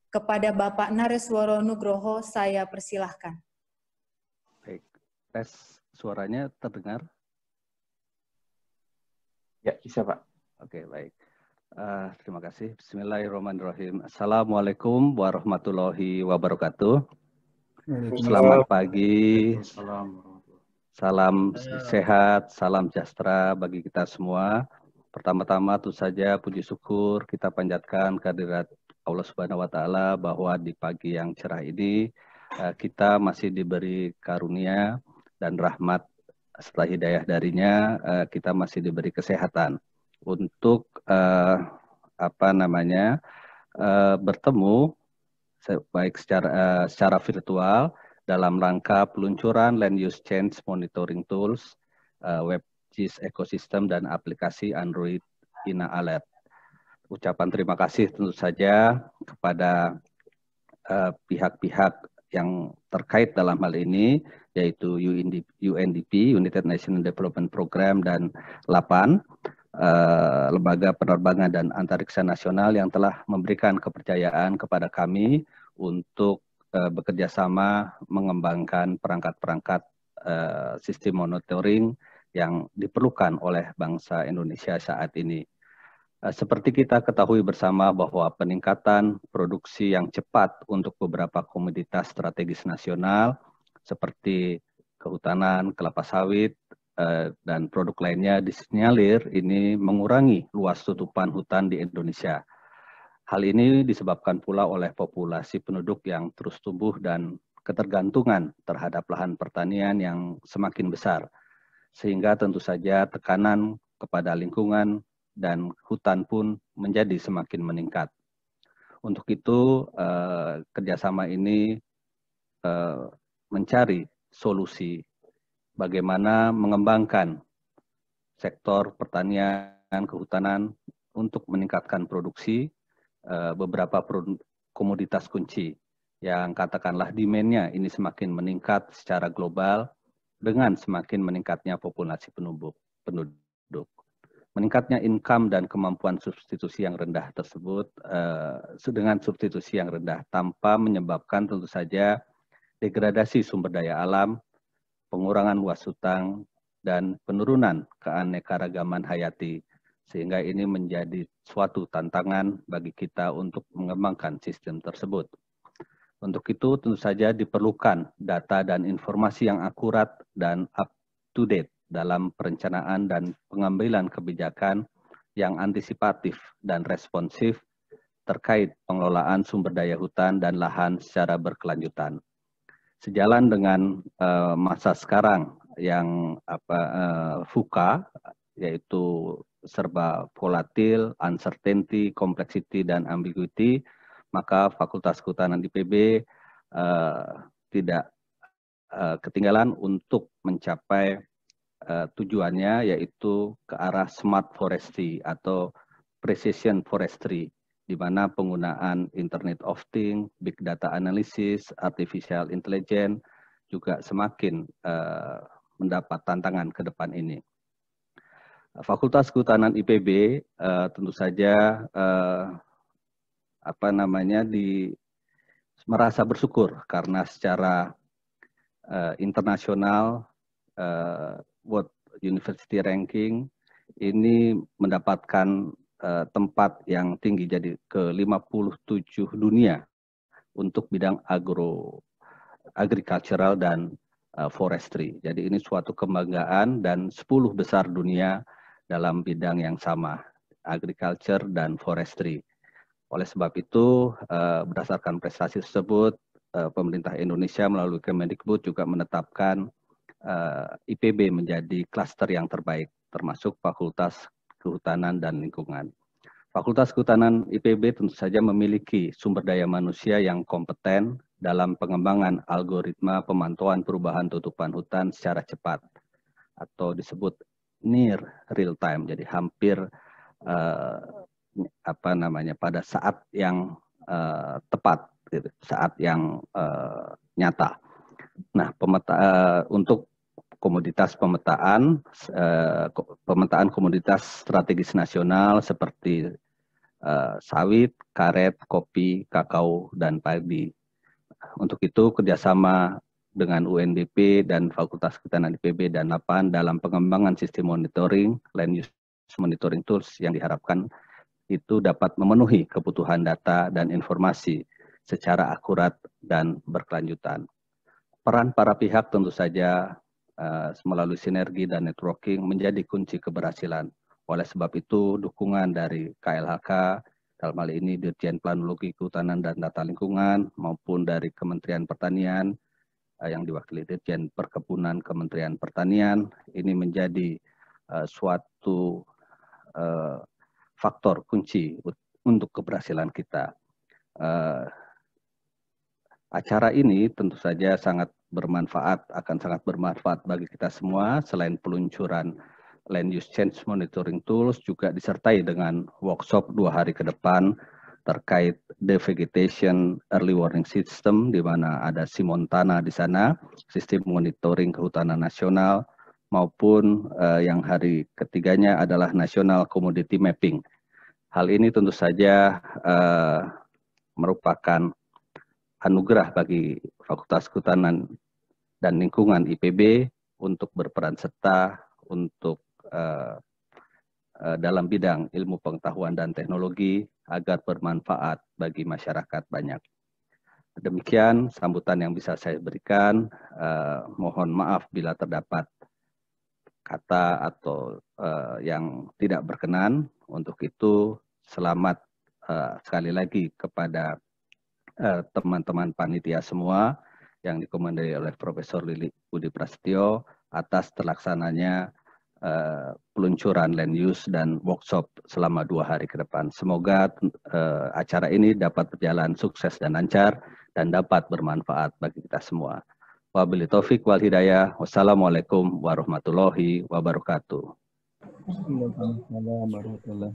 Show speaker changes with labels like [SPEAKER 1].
[SPEAKER 1] Kepada Bapak Nareswaro Nugroho, saya persilahkan.
[SPEAKER 2] Baik, tes suaranya terdengar?
[SPEAKER 3] Ya, bisa Pak.
[SPEAKER 2] Oke, baik. Terima kasih. Bismillahirrahmanirrahim. Assalamualaikum warahmatullahi wabarakatuh. Selamat pagi. Salam sehat, salam sejahtera bagi kita semua. Pertama-tama tentu saja puji syukur kita panjatkan kehadirat Allah Subhanahu wa taala bahwa di pagi yang cerah ini kita masih diberi karunia dan rahmat setelah hidayah darinya, kita masih diberi kesehatan untuk bertemu baik secara virtual dalam rangka peluncuran Land Use Change Monitoring Tools, WebGIS Ecosystem dan aplikasi Android Ina Alert. Ucapan terima kasih tentu saja kepada pihak-pihak yang terkait dalam hal ini, yaitu UNDP, United Nations Development Program, dan LAPAN, Lembaga Penerbangan dan Antariksa Nasional yang telah memberikan kepercayaan kepada kami untuk bekerja sama mengembangkan perangkat-perangkat sistem monitoring yang diperlukan oleh bangsa Indonesia saat ini. Seperti kita ketahui bersama bahwa peningkatan produksi yang cepat untuk beberapa komoditas strategis nasional seperti kehutanan, kelapa sawit, dan produk lainnya disinyalir ini mengurangi luas tutupan hutan di Indonesia. Hal ini disebabkan pula oleh populasi penduduk yang terus tumbuh dan ketergantungan terhadap lahan pertanian yang semakin besar, sehingga tentu saja tekanan kepada lingkungan dan hutan pun menjadi semakin meningkat. Untuk itu, kerjasama ini mencari solusi bagaimana mengembangkan sektor pertanian, kehutanan untuk meningkatkan produksi beberapa komoditas kunci yang katakanlah demand-nya ini semakin meningkat secara global dengan semakin meningkatnya populasi penduduk. Meningkatnya income dan kemampuan substitusi yang rendah tersebut dengan substitusi yang rendah tanpa menyebabkan tentu saja degradasi sumber daya alam, pengurangan luas hutan, dan penurunan keanekaragaman hayati, sehingga ini menjadi suatu tantangan bagi kita untuk mengembangkan sistem tersebut. Untuk itu tentu saja diperlukan data dan informasi yang akurat dan up to date dalam perencanaan dan pengambilan kebijakan yang antisipatif dan responsif terkait pengelolaan sumber daya hutan dan lahan secara berkelanjutan. Sejalan dengan masa sekarang yang VUCA, yaitu serba volatil, uncertainty, complexity, dan ambiguity, maka Fakultas Kehutanan IPB tidak ketinggalan untuk mencapai tujuannya, yaitu ke arah smart forestry atau precision forestry, di mana penggunaan Internet of Things, Big Data Analysis, Artificial Intelligence juga semakin mendapat tantangan ke depan ini. Fakultas Kehutanan IPB tentu saja merasa bersyukur karena secara internasional World University Ranking ini mendapatkan tempat yang tinggi, jadi ke-57 dunia untuk bidang agricultural dan forestry. Jadi ini suatu kebanggaan dan 10 besar dunia dalam bidang yang sama, agriculture dan forestry. Oleh sebab itu, berdasarkan prestasi tersebut, pemerintah Indonesia melalui Kemendikbud juga menetapkan IPB menjadi klaster yang terbaik, termasuk Fakultas Kehutanan dan Lingkungan. Fakultas Kehutanan IPB tentu saja memiliki sumber daya manusia yang kompeten dalam pengembangan algoritma pemantauan perubahan tutupan hutan secara cepat, atau disebut near real time, jadi hampir pada saat yang tepat, gitu, saat yang nyata. Nah, untuk pemetaan komoditas strategis nasional seperti sawit, karet, kopi, kakao, dan padi. Untuk itu kerjasama dengan UNDP dan Fakultas Kehutanan IPB dan LAPAN dalam pengembangan sistem monitoring, land use monitoring tools yang diharapkan itu dapat memenuhi kebutuhan data dan informasi secara akurat dan berkelanjutan. Peran para pihak tentu saja melalui sinergi dan networking menjadi kunci keberhasilan. Oleh sebab itu, dukungan dari KLHK, dalam hal ini Dirjen Planologi Kehutanan dan Tata Lingkungan, maupun dari Kementerian Pertanian, yang diwakili Dirjen Perkebunan Kementerian Pertanian, ini menjadi suatu faktor kunci untuk keberhasilan kita. Acara ini tentu saja akan sangat bermanfaat bagi kita semua. Selain peluncuran Land Use Change Monitoring Tools, juga disertai dengan workshop 2 hari ke depan terkait Devegetation Early Warning System, di mana ada Simontana di sana, sistem monitoring kehutanan nasional, maupun yang hari ketiganya adalah National Commodity Mapping. Hal ini tentu saja merupakan anugerah bagi Fakultas Kehutanan dan Lingkungan IPB untuk berperan serta untuk dalam bidang ilmu pengetahuan dan teknologi agar bermanfaat bagi masyarakat banyak. Demikian sambutan yang bisa saya berikan. Mohon maaf bila terdapat kata atau yang tidak berkenan. Untuk itu, selamat sekali lagi kepada teman-teman panitia semua yang dikomandoi oleh Profesor Lili Budi Prasetyo atas terlaksananya peluncuran land use dan workshop selama 2 hari ke depan. Semoga acara ini dapat berjalan sukses dan lancar dan dapat bermanfaat bagi kita semua. Wabillahi taufik wal hidayah. Wassalamualaikum warahmatullahi wabarakatuh.
[SPEAKER 3] Waalaikumsalam warahmatullahi wabarakatuh.